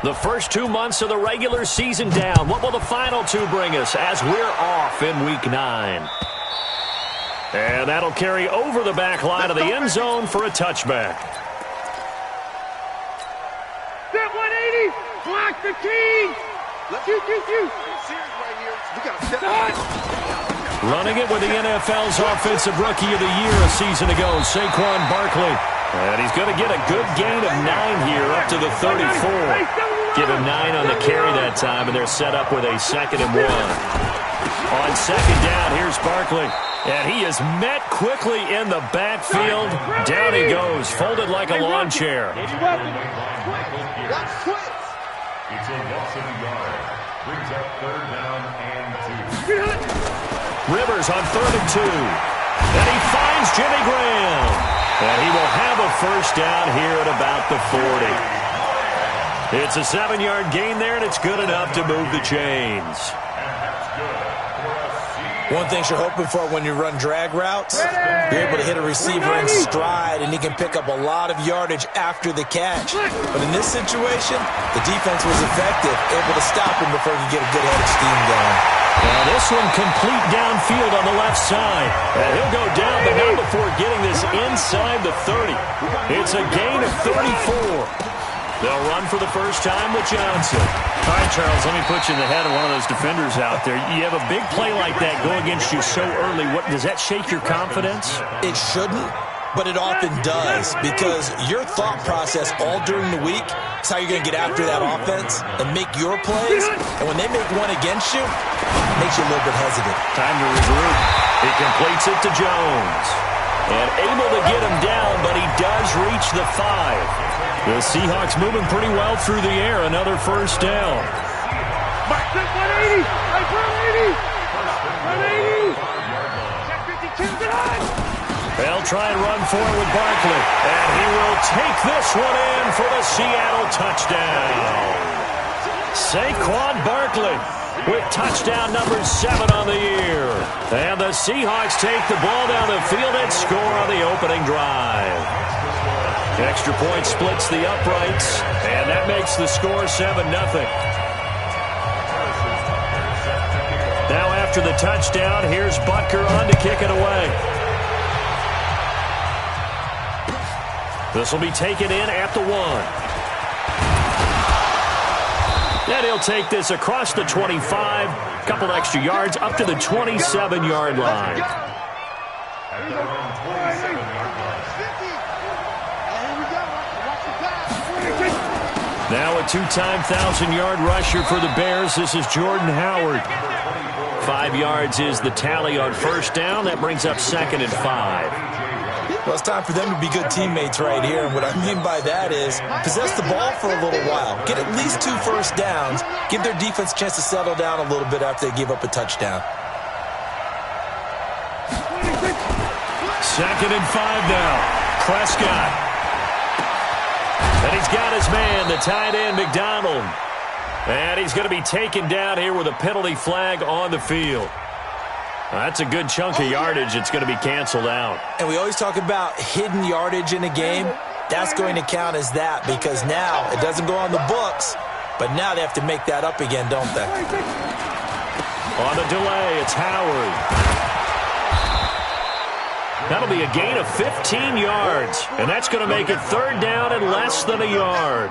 The first 2 months of the regular season down. What will the final two bring us as we're off in Week 9? And that'll carry over the back line of the end zone for a touchback. Step 180, block the key. Running it with the NFL's Offensive Rookie of the Year a season ago, Saquon Barkley. And he's going to get a good gain of 9 here up to the 34. Give him 9 on the carry that time, and they're set up with a 2nd and 1. On 2nd down, here's Barkley. And he is met quickly in the backfield. Down he goes, folded like a lawn chair. It's a loss of a yard. Brings up 3rd down and 2. Rivers on 3rd and 2. And he finds Jimmy Graham. And he will have a first down here at about the 40. It's a 7-yard gain there, and it's good enough to move the chains. One thing you're hoping for when you run drag routes, you're able to hit a receiver in stride, and he can pick up a lot of yardage after the catch. But in this situation, the defense was effective, able to stop him before he could get a good head of steam going. Now this one complete downfield on the left side. And he'll go down, but not before getting this inside the 30. It's a gain of 34. They'll run for the first time with Johnson. All right, Charles, let me put you in the head of one of those defenders out there. You have a big play like that go against you so early. Does that shake your confidence? It shouldn't, but it often does, because your thought process all during the week is how you're going to get after that offense and make your plays. And when they make one against you, it makes you a little bit hesitant. Time to regroup. He completes it to Jones. And able to get him down, but he does reach the 5. The Seahawks moving pretty well through the air. Another first down. 180. 180. They'll try and run forward with Barkley. And he will take this one in for the Seattle touchdown. Saquon Barkley with touchdown number 7 on the year. And the Seahawks take the ball down the field and score on the opening drive. Extra point splits the uprights, and that makes the score 7-0. Now after the touchdown, here's Butker on to kick it away. This will be taken in at the 1. And he'll take this across the 25, couple extra yards up to the 27-yard line. Now a 2-time 1,000-yard rusher for the Bears. This is Jordan Howard. 5 yards is the tally on first down. That brings up 2nd and 5. Well, it's time for them to be good teammates right here. And what I mean by that is possess the ball for a little while. Get at least 2 first downs. Give their defense a chance to settle down a little bit after they give up a touchdown. 2nd and 5 now. Prescott. And he's got his man, the tight end, McDonald. And he's going to be taken down here with a penalty flag on the field. That's a good chunk of yardage. It's going to be canceled out. And we always talk about hidden yardage in a game. That's going to count as that, because now it doesn't go on the books, but now they have to make that up again, don't they? On the delay, it's Howard. That'll be a gain of 15 yards, and that's going to make it 3rd down and less than a yard.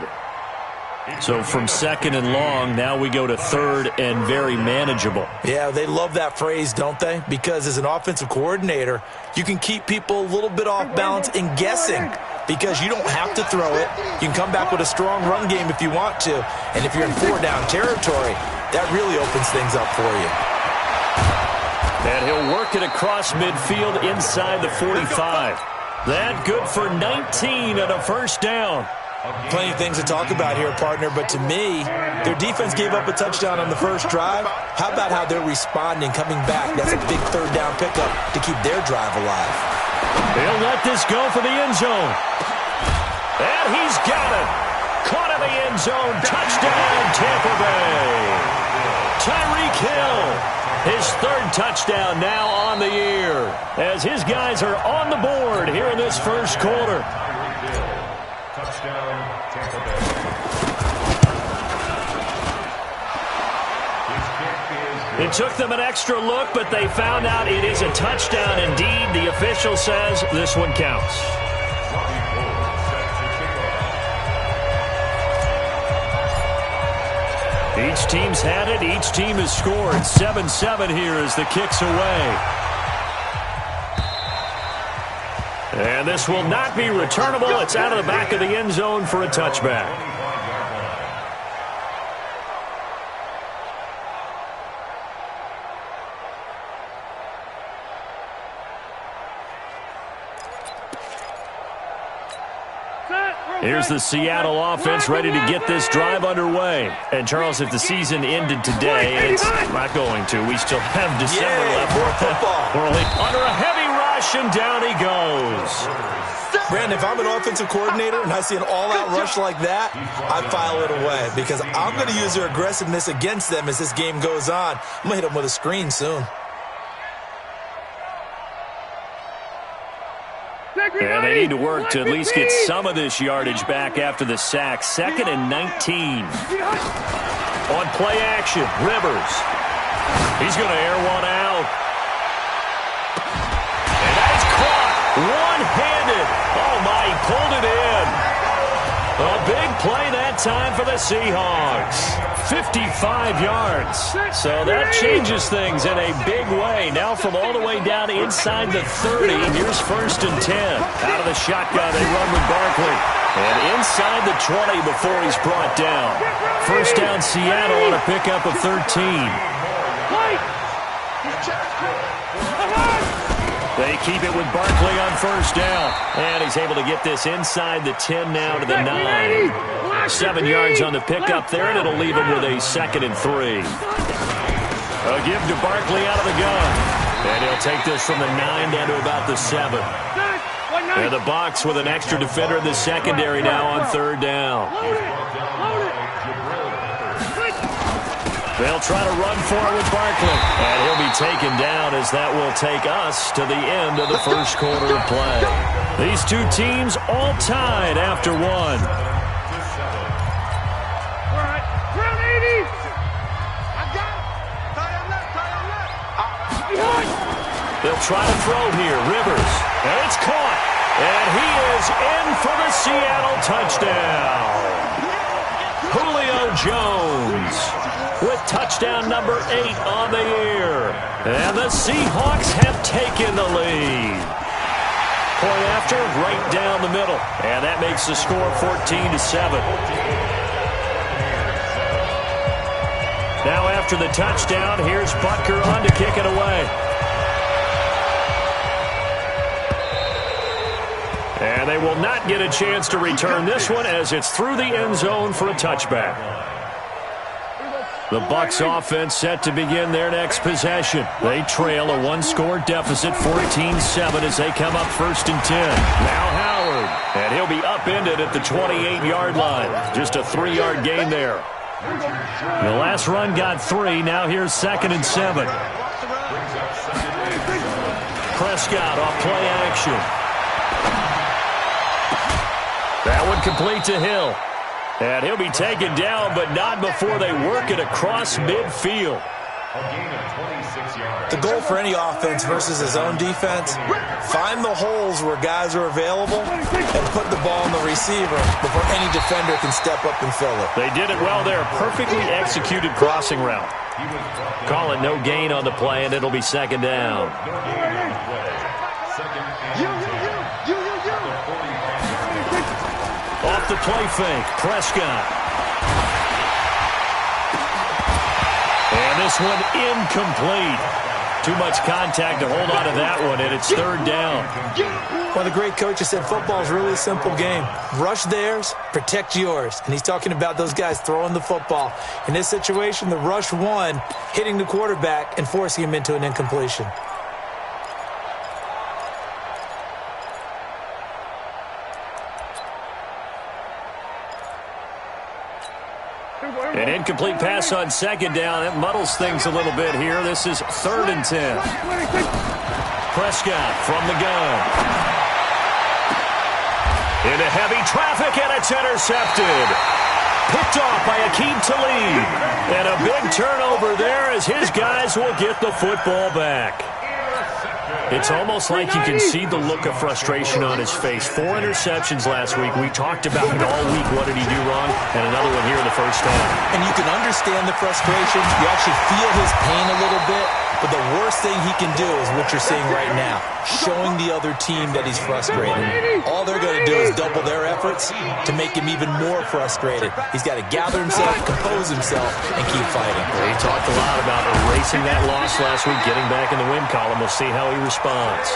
So from 2nd and long, now we go to 3rd and very manageable. Yeah, they love that phrase, don't they? Because as an offensive coordinator, you can keep people a little bit off balance and guessing, because you don't have to throw it. You can come back with a strong run game if you want to, and if you're in 4-down territory, that really opens things up for you. And he'll work it across midfield inside the 45. That good for 19 and a first down. Plenty of things to talk about here, partner, but to me, their defense gave up a touchdown on the first drive. How about how they're responding, coming back? That's a big 3rd down pickup to keep their drive alive. They'll let this go for the end zone. And he's got it. Caught in the end zone. Touchdown, Tampa Bay. Tyreek Hill. His 3rd touchdown now on the year, as his guys are on the board here in this first quarter. Touchdown, Tampa Bay. It took them an extra look, but they found out it is a touchdown indeed. The official says this one counts. Each team's had it. Each team has scored. 7-7 here as the kick's away. And this will not be returnable. It's out of the back of the end zone for a touchback. Here's the Seattle offense ready to get this drive underway. And, Charles, if the season ended today, it's not going to. We still have December left. More football. We're only under a heavy rush, and down he goes. Brandon, if I'm an offensive coordinator and I see an all-out rush like that, I file it away because I'm going to use their aggressiveness against them as this game goes on. I'm going to hit them with a screen soon. Yeah, they need to work to at least get some of this yardage back after the sack. 2nd and 19. On play action, Rivers. He's going to air one out. And that is caught one-handed. Oh, my, he pulled it in. A big play that time for the Seahawks. 55 yards. So that changes things in a big way. Now from all the way down inside the 30, here's 1st and 10. Out of the shotgun, they run with Barkley. And inside the 20 before he's brought down. 1st down Seattle on a pickup of 13. They keep it with Barkley on 1st down. And he's able to get this inside the 10 now to the 9. 7 yards on the pickup there, and it'll leave him with a 2nd and 3. A give to Barkley out of the gun. And he'll take this from the 9 down to about the 7. And the box with an extra defender in the secondary now on 3rd down. They'll try to run forward with Barkley. And he'll be taken down as that will take us to the end of the 1st quarter of play. These two teams all tied after one. They'll try to throw here. Rivers. And it's caught. And he is in for the Seattle touchdown. Julio Jones with touchdown number 8 on the year. And the Seahawks have taken the lead. Point after, right down the middle. And that makes the score 14-7. Now after the touchdown, here's Butker on to kick it away. And they will not get a chance to return this one as it's through the end zone for a touchback. The Bucs offense set to begin their next possession. They trail a one-score deficit, 14-7, as they come up 1st and 10. Now Howard, and he'll be upended at the 28-yard line. Just a 3-yard gain there. The last run got 3. Now here's 2nd and 7. Prescott off play action. That one complete to Hill. And he'll be taken down, but not before they work it across midfield. The goal for any offense versus his own defense, find the holes where guys are available and put the ball on the receiver before any defender can step up and fill it. They did it well there. Perfectly executed crossing route. Call it no gain on the play, and it'll be 2nd down. Off the play fake, Prescott. And this one incomplete. Too much contact to hold on to that one, and it's 3rd down. One of the great coaches said football is really a simple game. Rush theirs, protect yours. And he's talking about those guys throwing the football. In this situation, the rush won, hitting the quarterback and forcing him into an incompletion. An incomplete pass on 2nd down. That muddles things a little bit here. This is 3rd and 10. Prescott from the gun. Into heavy traffic, and it's intercepted. picked off by Akeem Talib. And a big turnover there as his guys will get the football back. It's almost like you can see the look of frustration on his face. 4 interceptions last week. We talked about it all week. What did he do wrong? And another one here in the first half. And you can understand the frustration. You actually feel his pain a little bit. But the worst thing he can do is what you're seeing right now, showing the other team that he's frustrated. All they're going to do is double their efforts to make him even more frustrated. He's got to gather himself, compose himself, and keep fighting. He talked a lot about erasing that loss last week, getting back in the win column. We'll see how he responds.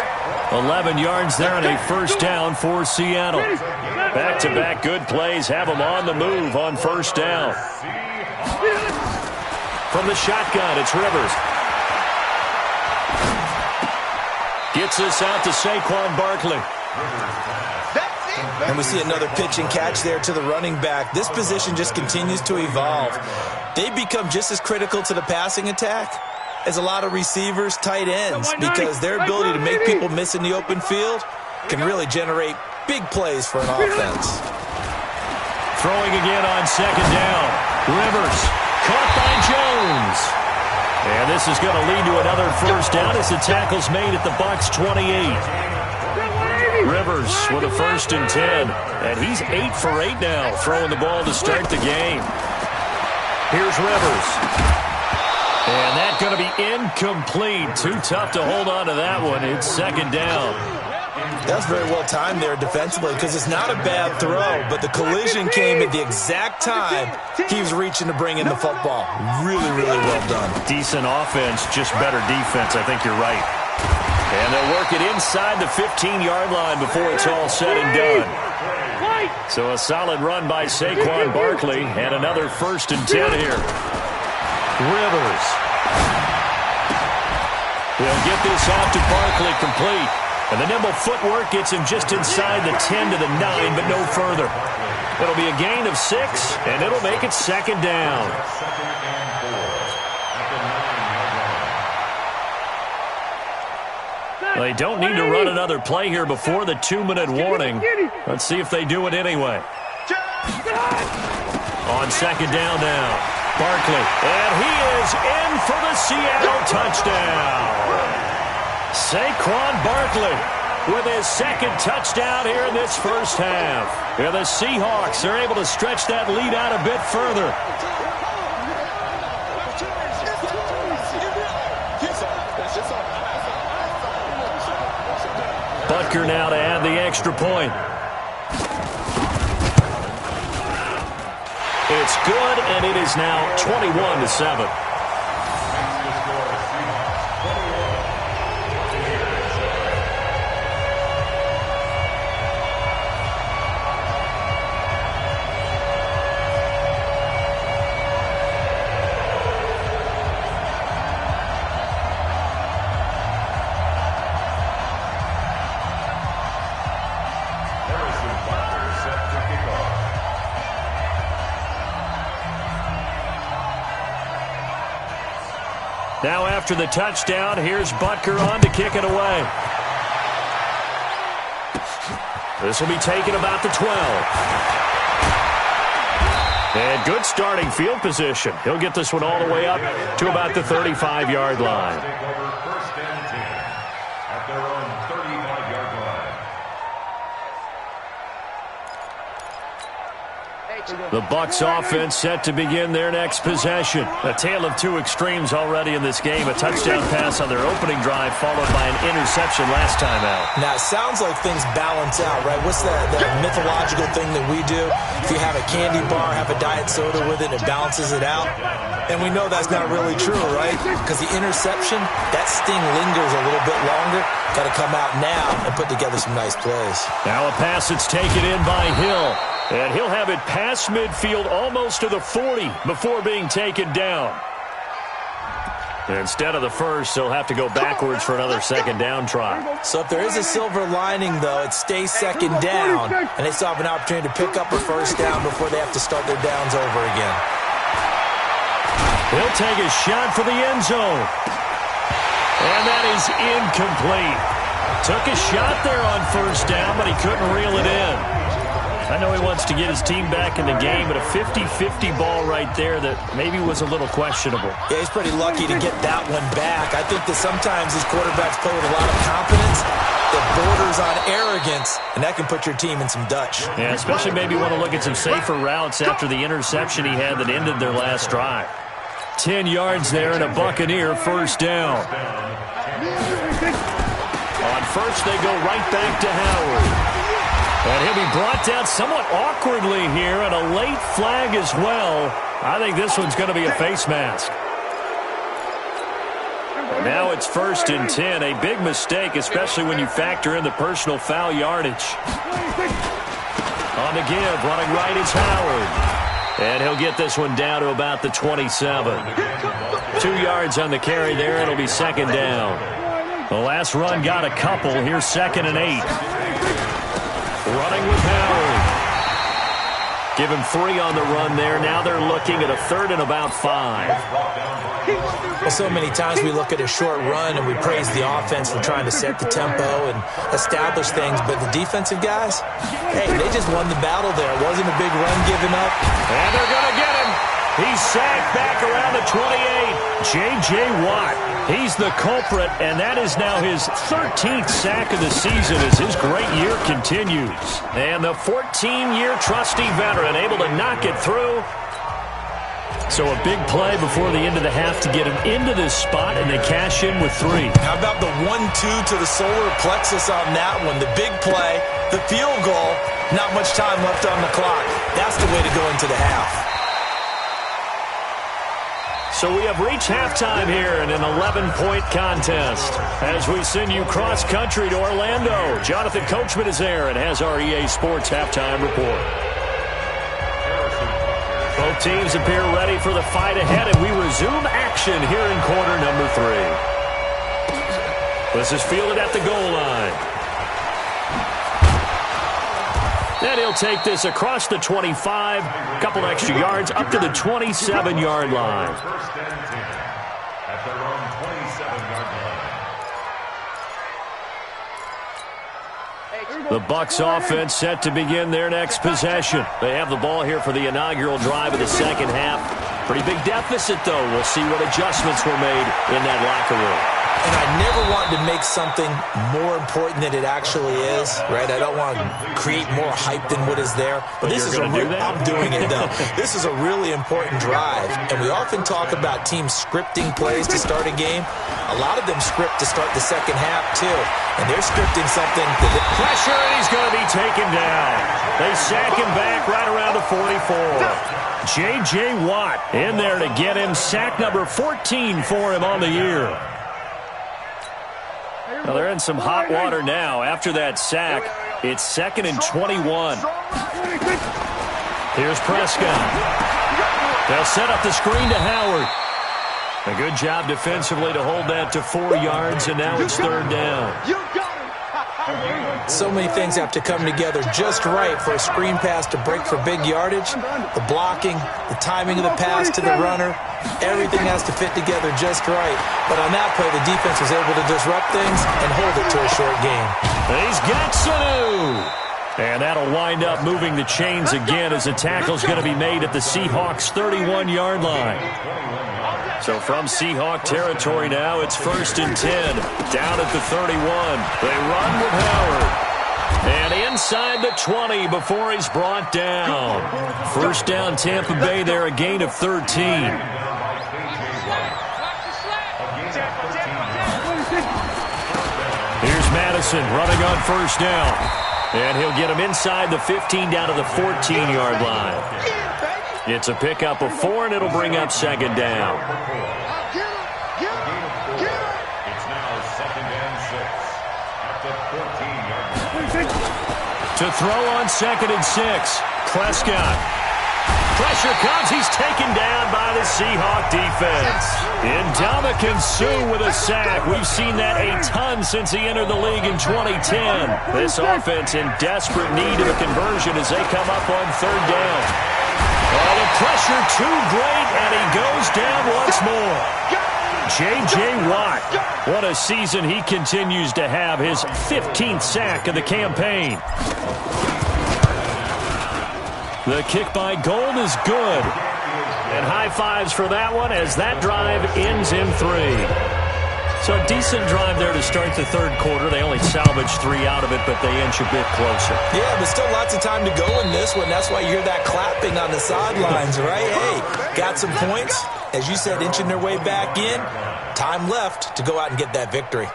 11 yards there and a first down for Seattle. Back-to-back good plays have him on the move on first down. From the shotgun, it's Rivers. Gets us out to Saquon Barkley. And we see another pitch and catch there to the running back. This position just continues to evolve. They become just as critical to the passing attack as a lot of receivers, tight ends, because their ability to make people miss in the open field can really generate big plays for an offense. Throwing again on second down. Rivers caught by Jones. And this is going to lead to another first down as the tackle's made at the Bucs 28. Rivers with a 1st and 10. And he's 8 for 8 now, throwing the ball to start the game. Here's Rivers. And that's going to be incomplete. Too tough to hold on to that one. It's second down. That's very well timed there defensively because it's not a bad throw, but the collision came at the exact time he was reaching to bring in the football. Really, really well done. Decent offense, just better defense. I think you're right. And they'll work it inside the 15-yard line before it's all said and done. So a solid run by Saquon Barkley and another 1st and 10 here. Rivers. He'll get this out to Barkley complete. And the nimble footwork gets him just inside the 10 to the 9, but no further. It'll be a gain of 6, and it'll make it second down. They don't need to run another play here before the 2-minute warning. Let's see if they do it anyway. On second down now, Barkley. And he is in for the Seattle touchdown. Saquon Barkley with his 2nd touchdown here in this first half. Yeah, the Seahawks are able to stretch that lead out a bit further. Butker now to add the extra point. It's good, and it is now 21-7. Now after the touchdown, here's Butker on to kick it away. This will be taken about the 12. And good starting field position. He'll get this one all the way up to about the 35-yard line. First and 10 at their own 35-yard line. The Bucs offense set to begin their next possession. A tale of 2 extremes already in this game. A touchdown pass on their opening drive followed by an interception last time out. Now, it sounds like things balance out, right? What's that mythological thing that we do? If you have a candy bar, have a diet soda with it, it balances it out. And we know that's not really true, right? Because the interception, that sting lingers a little bit longer. Got to come out now and put together some nice plays. Now a pass that's taken in by Hill. And he'll have it past midfield almost to the 40 before being taken down. Instead of the first, he'll have to go backwards for another second down try. So if there is a silver lining, though, it stays second down, and they still have an opportunity to pick up a first down before they have to start their downs over again. He'll take a shot for the end zone. And that is incomplete. Took a shot there on first down, but he couldn't reel it in. I know he wants to get his team back in the game, but a 50-50 ball right there that maybe was a little questionable. Yeah, he's pretty lucky to get that one back. I think that sometimes these quarterbacks play with a lot of confidence that borders on arrogance, and that can put your team in some Dutch. Yeah, especially maybe want to look at some safer routes after the interception he had that ended their last drive. 10 yards there and a Buccaneer first down. On first, they go right back to Howard. And he'll be brought down somewhat awkwardly here, and a late flag as well. I think this one's going to be a face mask. And now it's 1st and 10. A big mistake, especially when you factor in the personal foul yardage. On the give, running right is Howard. And he'll get this one down to about the 27. 2 yards on the carry there. It'll be 2nd down. The last run got a couple. Here's 2nd and 8. Running with Howard. Give him 3 on the run there. Now they're looking at a 3rd and about 5. Well, so many times we look at a short run and we praise the offense for trying to set the tempo and establish things, but the defensive guys, hey, they just won the battle there. It wasn't a big run given up. And they're going to get him. He's sacked back around the 28. J.J. Watt, he's the culprit, and that is now his 13th sack of the season as his great year continues. And the 14-year trusty veteran able to knock it through. So a big play before the end of the half to get him into this spot, and they cash in with 3. How about the 1-2 to the solar plexus on that one? The big play, the field goal, not much time left on the clock. That's the way to go into the half. So we have reached halftime here in an 11-point contest. As we send you cross-country to Orlando, Jonathan Coachman is there and has our EA Sports halftime report. Both teams appear ready for the fight ahead, and we resume action here in quarter number 3. This is fielded at the goal line. Then he'll take this across the 25, a couple extra yards up to the 27-yard line. First and 10 at their own 27-yard line. The Bucs offense set to begin their next possession. They have the ball here for the inaugural drive of the second half. Pretty big deficit, though. We'll see what adjustments were made in that locker room. And I never wanted to make something more important than it actually is, right? I don't want to create more hype than what is there. But this is I'm doing it, though. This is a really important drive. And we often talk about teams scripting plays to start a game. A lot of them script to start the second half, too. And they're scripting something. Pressure, and he's going to be taken down. They sack him back right around the 44. J.J. Watt in there to get him. Sack number 14 for him on the year. Well, they're in some hot water now. After that sack, it's 2nd and 21. Here's Prescott. They'll set up the screen to Howard. A good job defensively to hold that to 4 yards, and now it's 3rd down. So many things have to come together just right for a screen pass to break for big yardage. The blocking, the timing of the pass to the runner, everything has to fit together just right. But on that play, the defense was able to disrupt things and hold it to a short game. He's got Sanu. And that'll wind up moving the chains again as the tackle's going to be made at the Seahawks' 31-yard line. So from Seahawk territory now, it's 1st and 10. Down at the 31. They run with Howard. And inside the 20 before he's brought down. First down Tampa Bay there, a gain of 13. Here's Madison running on first down. And he'll get him inside the 15 down to the 14-yard line. It's a pickup of 4, and it'll bring up 2nd down. It's now 2nd and 6 at the 14-yard line. To throw on 2nd and 6, Prescott. Pressure comes. He's taken down by the Seahawk defense. Ndamukong Suh with a sack. We've seen that a ton since he entered the league in 2010. This offense in desperate need of a conversion as they come up on 3rd down. Oh, the pressure too great, and he goes down once more. J.J. Watt, what a season he continues to have, his 15th sack of the campaign. The kick by Gold is good. And high fives for that one as that drive ends in 3. So a decent drive there to start the third quarter. They only salvaged 3 out of it, but they inch a bit closer. Yeah, but still lots of time to go in this one. That's why you hear that clapping on the sidelines, right? Hey, got some points. As you said, inching their way back in. Time left to go out and get that victory.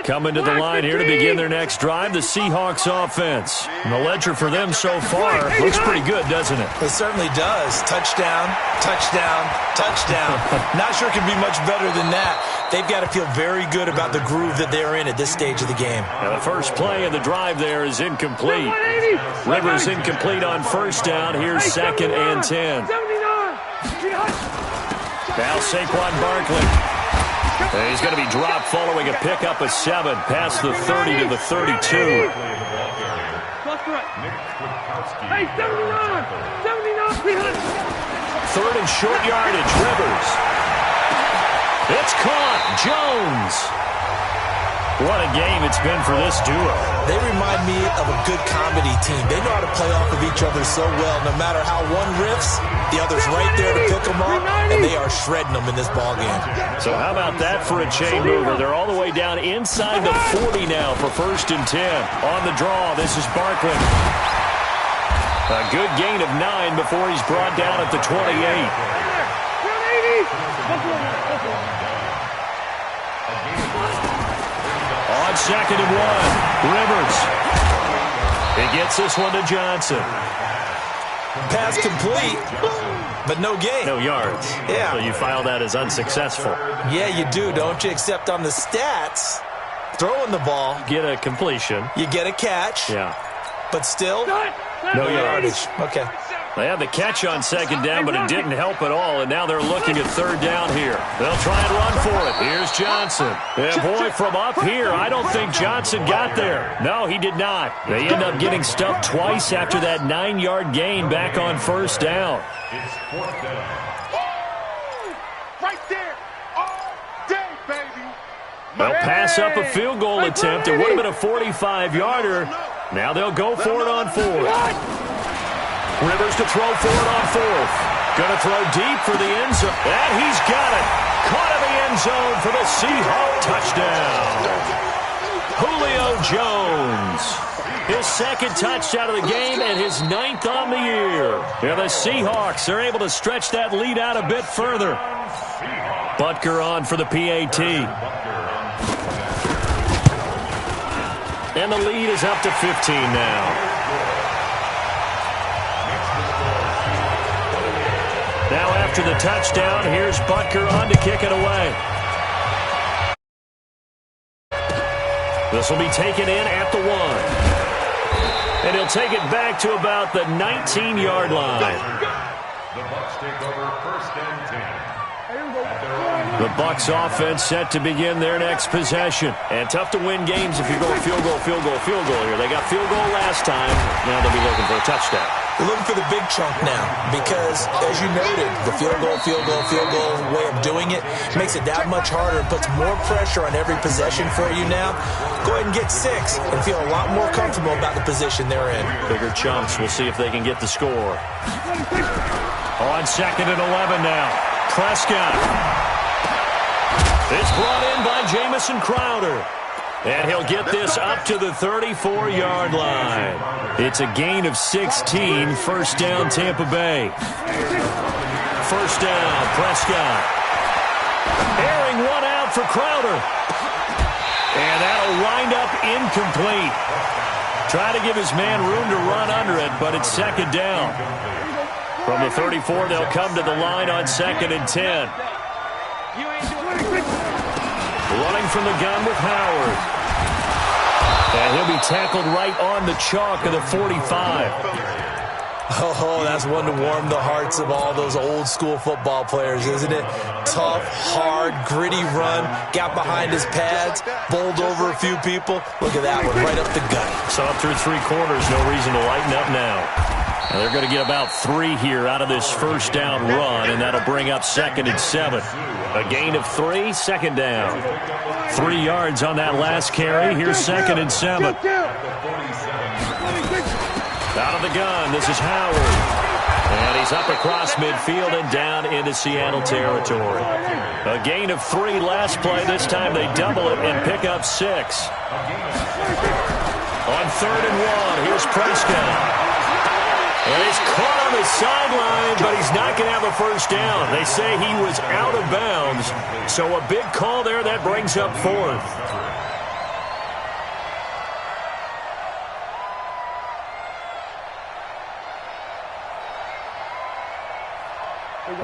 Coming to the line here to begin their next drive, the Seahawks offense. And the ledger for them so far looks pretty good, doesn't it? It certainly does. Touchdown, touchdown, touchdown. Not sure it can be much better than that. They've got to feel very good about the groove that they're in at this stage of the game. Now the first play of the drive there is incomplete. Rivers incomplete on first down. Here's 2nd and 10. Now Saquon Barkley. He's going to be dropped following a pickup of 7 past the 30 to the 32. Hey, 79! 79! 3rd and short yardage, Rivers. It's caught. Jones. What a game it's been for this duo. They remind me of a good comedy team. They know how to play off of each other so well. No matter how one riffs, the other's right there to pick them up, and they are shredding them in this ballgame. So how about that for a chain mover? They're all the way down inside the 40 now for 1st and 10. On the draw, this is Barkley. A good gain of 9 before he's brought down at the 28. On 2nd and 1, Rivers. He gets this one to Johnson. Pass complete, but no gain. No yards. Yeah. So you file that as unsuccessful. Yeah, you do, don't you? Except on the stats, throwing the ball. Get a completion. You get a catch. Yeah. But still, no yardage. Okay. They had the catch on 2nd down, but it didn't help at all, and now they're looking at 3rd down here. They'll try and run for it. Here's Johnson. And boy, from up here, I don't think Johnson got there. No, he did not. They end up getting stuffed twice after that 9-yard gain back on 1st down. It's 4th down. Right there. All day, baby. They'll pass up a field goal attempt. It would have been a 45-yarder. Now they'll go for it on 4th. Rivers to throw for it on 4th. Going to throw deep for the end zone. And he's got it. Caught in the end zone for the Seahawk touchdown. Julio Jones. His 2nd touchdown of the game and his 9th on the year. And the Seahawks are able to stretch that lead out a bit further. Butker on for the PAT. And the lead is up to 15 now. Now after the touchdown, here's Butker on to kick it away. This will be taken in at the 1. And he'll take it back to about the 19-yard line. The Bucs take over 1st and 10. The Bucs offense set to begin their next possession. And tough to win games if you're going field goal, field goal, field goal here. They got field goal last time. Now they'll be looking for a touchdown. They're looking for the big chunk now because, as you noted, the field goal way of doing it makes it that much harder. It puts more pressure on every possession for you now. Go ahead and get 6 and feel a lot more comfortable about the position they're in. Bigger chunks. We'll see if they can get the score. On 2nd and 11 now. Prescott. It's brought in by Jamison Crowder. And he'll get this up to the 34-yard line. It's a gain of 16, 1st down Tampa Bay. 1st down, Prescott. Airing one out for Crowder. And that'll wind up incomplete. Try to give his man room to run under it, but it's 2nd down. From the 34, they'll come to the line on 2nd and 10. Running from the gun with Howard. And he'll be tackled right on the chalk of the 45. Oh, that's one to warm the hearts of all those old-school football players, isn't it? Tough, hard, gritty run. Got behind his pads, bowled over a few people. Look at that one, right up the gut. So up through 3 quarters, no reason to lighten up now. And they're going to get about 3 here out of this first down run, and that'll bring up 2nd and 7. A gain of 3, 2nd down. 3 yards on that last carry. Here's 2nd and 7. Out of the gun, this is Howard. And he's up across midfield and down into Seattle territory. A gain of 3 last play. This time they double it and pick up 6. On 3rd and 1, here's Prescott. And he's caught on the sideline, but he's not going to have a first down. They say he was out of bounds. So a big call there that brings up 4th.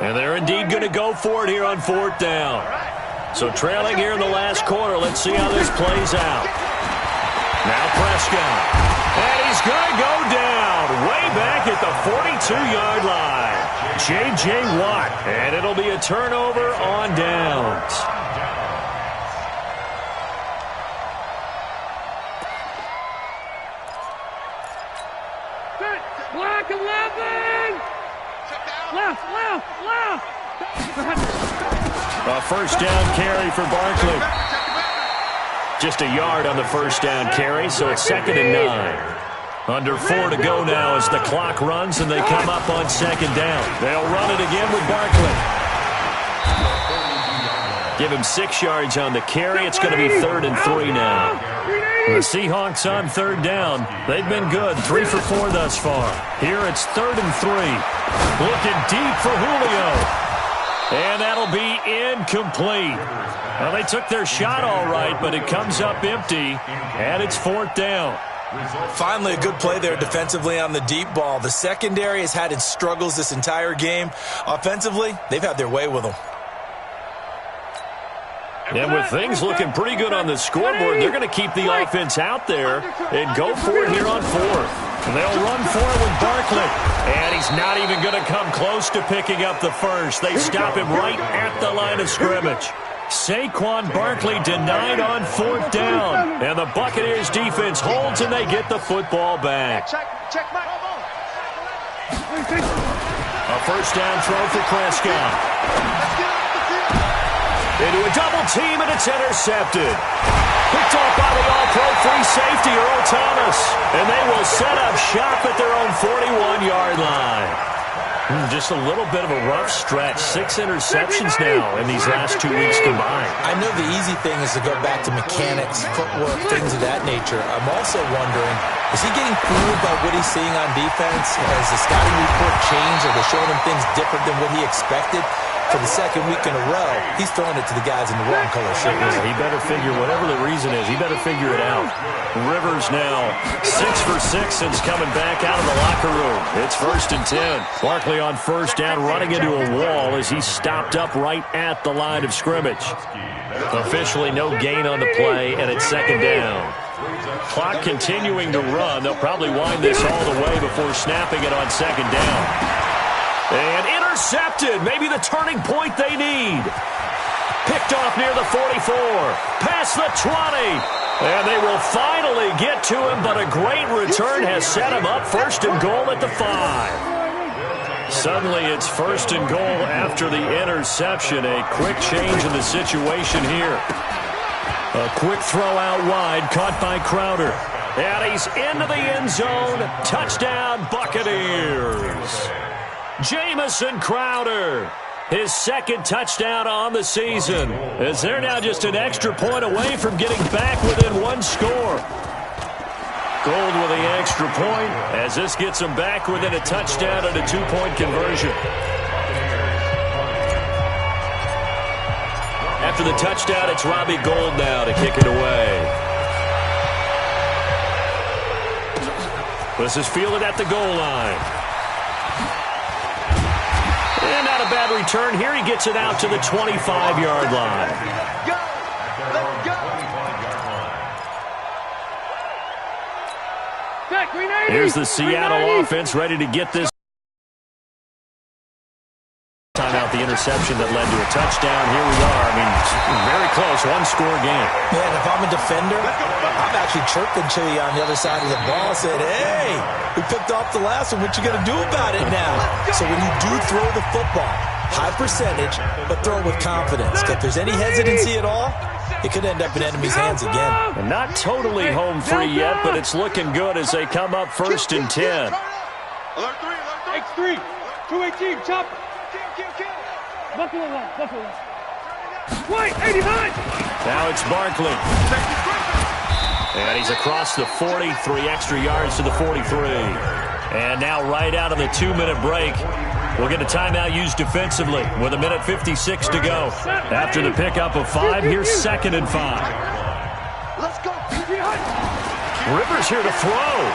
And they're indeed going to go for it here on 4th down. So trailing here in the last quarter. Let's see how this plays out. Now Prescott. And he's going to go down way back at the 42-yard line. J.J. Watt. And it'll be a turnover on downs. Black 11! Left. A first down carry for Barkley. Just a yard on the first down carry, so it's 2nd and 9. Under 4 to go now as the clock runs and they come up on 2nd down. They'll run it again with Barkley. Give him 6 yards on the carry. It's going to be 3rd and 3 now. The Seahawks on 3rd down. They've been good, 3 for 4 thus far. Here it's 3rd and 3. Looking deep for Julio. And that'll be incomplete. Well, they took their shot all right, but it comes up empty, and it's 4th down. Finally, a good play there defensively on the deep ball. The secondary has had its struggles this entire game. Offensively, they've had their way with them. And with things looking pretty good on the scoreboard, they're going to keep the offense out there and go for it here on 4th. They'll run for it with Barkley. And he's not even going to come close to picking up the first. They stop him right at the line of scrimmage. Saquon Barkley denied on 4th down. And the Buccaneers defense holds and they get the football back. A first down throw for Prescott. Into a double team, and it's intercepted. Picked off by the all-pro free safety, Earl Thomas. And they will set up shop at their own 41-yard line. Just a little bit of a rough stretch. 6 interceptions now in these last 2 weeks combined. I know the easy thing is to go back to mechanics, footwork, things of that nature. I'm also wondering, is he getting fooled by what he's seeing on defense? Has the scouting report changed? Are they showing him things different than what he expected? For the 2nd week in a row, he's throwing it to the guys in the wrong color shirts. He better figure, whatever the reason is, he better figure it out. Rivers now 6 for 6 since coming back out of the locker room. It's 1st and 10. Barkley on first down, running into a wall as he's stopped up right at the line of scrimmage. Officially no gain on the play, and it's 2nd down. Clock continuing to run. They'll probably wind this all the way before snapping it on 2nd down. And intercepted. Maybe the turning point they need. Picked off near the 44. Past the 20. And they will finally get to him, but a great return has set him up 1st and goal at the 5. Suddenly it's 1st and goal after the interception. A quick change in the situation here. A quick throw out wide, caught by Crowder. And he's into the end zone. Touchdown, Buccaneers. Jamison Crowder, his 2nd touchdown on the season, as they're now just an extra point away from getting back within 1 score. Gold with the extra point, as this gets them back within a touchdown and a 2-point conversion. After the touchdown, it's Robbie Gould now to kick it away. This is fielded at the goal line. And not a bad return here. He gets it out to the 25-yard line. Here's the Seattle offense ready to get this. Timeout the interception that led to a touchdown. Here we are. I mean, very close, one-score game. Man, if I'm a defender, I'm actually chirping to you on the other side of the ball, saying, hey, we picked off the last one. What you going to do about it now? So when you do throw the football, high percentage, but throw it with confidence. If there's any hesitancy at all, it could end up in enemy's hands again. And not totally home free yet, but it's looking good as they come up 1st and 10. X3, 218, chop. Buckle left, buckle left. White, 89. Now it's Barkley. And he's across the 40, 3 extra yards to the 43. And now right out of the 2-minute break, we'll get a timeout used defensively with 1:56 to go. After the pickup of 5, here's 2nd and 5. Let's go. Rivers here to throw.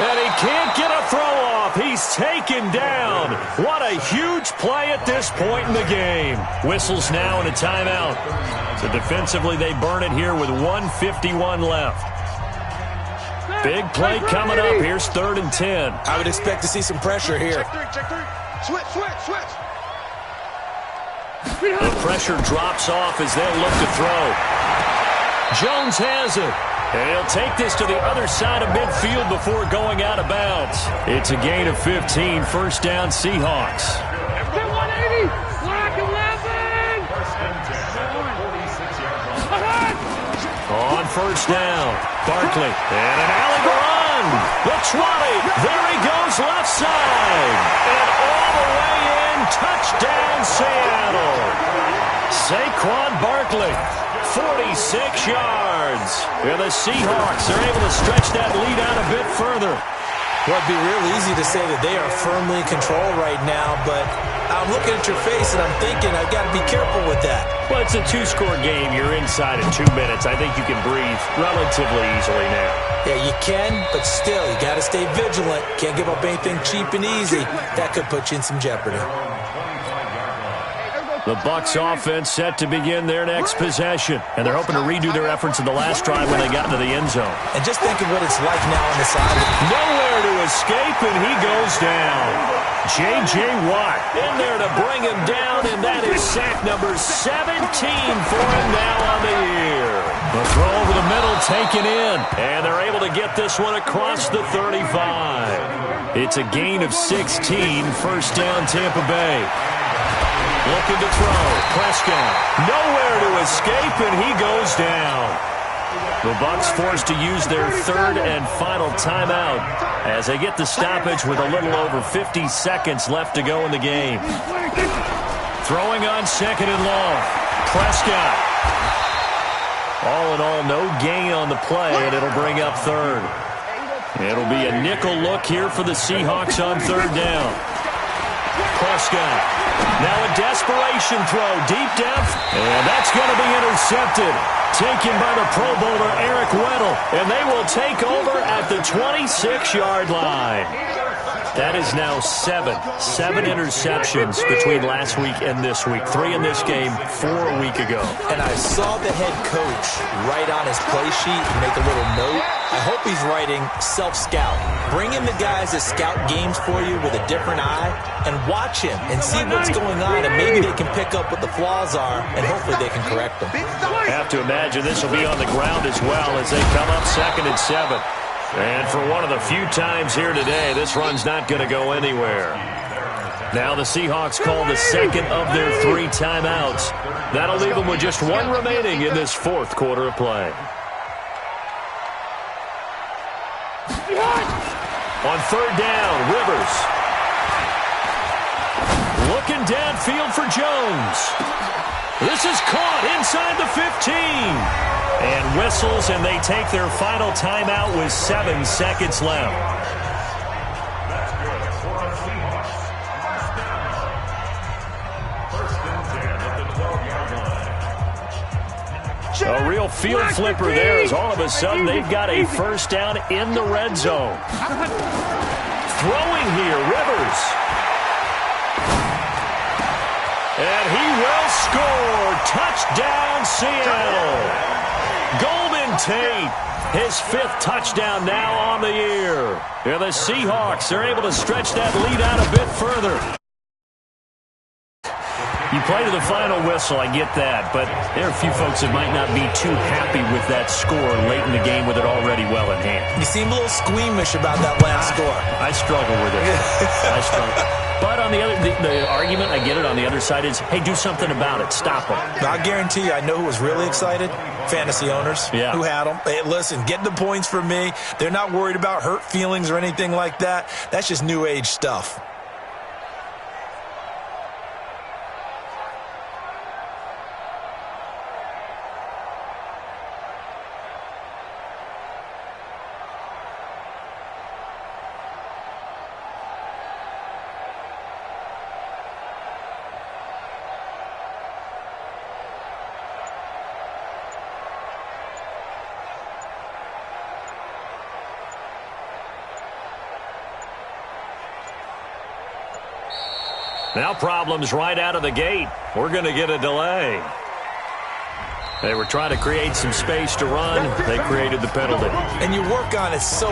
And he can't get a throw off. He's taken down. What a huge play at this point in the game. Whistles now and a timeout. So defensively, they burn it here with 1:51 left. Big play coming up. Here's 3rd and 10. I would expect to see some pressure here. Check 3. Switch. The pressure drops off as they'll look to throw. Jones has it. And he'll take this to the other side of midfield before going out of bounds. It's a gain of 15. 1st down, Seahawks. 180. Black 11. On 1st down, Barkley. And an alley run. The 20. There he goes left side. And all the way in. Touchdown, Seattle. Saquon Barkley. 46 yards. And the Seahawks are able to stretch that lead out a bit further. Well, it'd be real easy to say that they are firmly in control right now, but I'm looking at your face and I'm thinking I've got to be careful with that. Well, it's a 2-score game. You're inside in 2 minutes. I think you can breathe relatively easily now. Yeah, you can, but still, you got to stay vigilant. Can't give up anything cheap and easy. That could put you in some jeopardy. The Bucs offense set to begin their next possession. And they're hoping to redo their efforts in the last drive when they got into the end zone. And just think of what it's like now on the sideline. Nowhere to escape, and he goes down. J.J. Watt in there to bring him down, and that is sack number 17 for him now on the year. The throw over the middle taken in, and they're able to get this one across the 35. It's a gain of 16, 1st down Tampa Bay. Looking to throw. Prescott. Nowhere to escape, and he goes down. The Bucs forced to use their 3rd and final timeout as they get the stoppage with a little over 50 seconds left to go in the game. Throwing on 2nd and long. Prescott. All in all, no gain on the play, and it'll bring up 3rd. It'll be a nickel look here for the Seahawks on 3rd down. Prescott. Now a desperation throw deep down. And that's going to be intercepted. Taken by the Pro Bowler Eric Weddle. And they will take over at the 26-yard line. That is now 7 interceptions between last week and this week. 3 in this game, 4 a week ago. And I saw the head coach write on his play sheet and make a little note. I hope he's writing self-scout. Bring in the guys that scout games for you with a different eye and watch him and see what's going on, and maybe they can pick up what the flaws are, and hopefully they can correct them. I have to imagine this will be on the ground as well as they come up 2nd and 7. And for one of the few times here today, this run's not going to go anywhere. Now the Seahawks call the 2nd of their 3 timeouts. That'll leave them with just 1 remaining in this 4th quarter of play. On 3rd down, Rivers. Looking downfield for Jones. This is caught inside the 15. And whistles, and they take their final timeout with 7 seconds left. That's good for a Seahawks. First and 10 at the 12-yard line. A real field flipper there as all of a sudden they've got a 1st down in the red zone. Throwing here, Rivers. And he will score. Touchdown, Seattle. Golden Tate, his 5th touchdown now on the year. And the Seahawks are able to stretch that lead out a bit further. You play to the final whistle, I get that, but there are a few folks that might not be too happy with that score late in the game with it already well in hand. You seem a little squeamish about that last score. I struggle with it. I struggle. But on the argument, I get it, on the other side is, hey, do something about it. Stop them. I guarantee you, I know who was really excited. Fantasy owners who had them. Hey, listen, get the points for me. They're not worried about hurt feelings or anything like that. That's just new age stuff. Now problems right out of the gate. We're going to get a delay. They were trying to create some space to run. They created the penalty. And you work on it so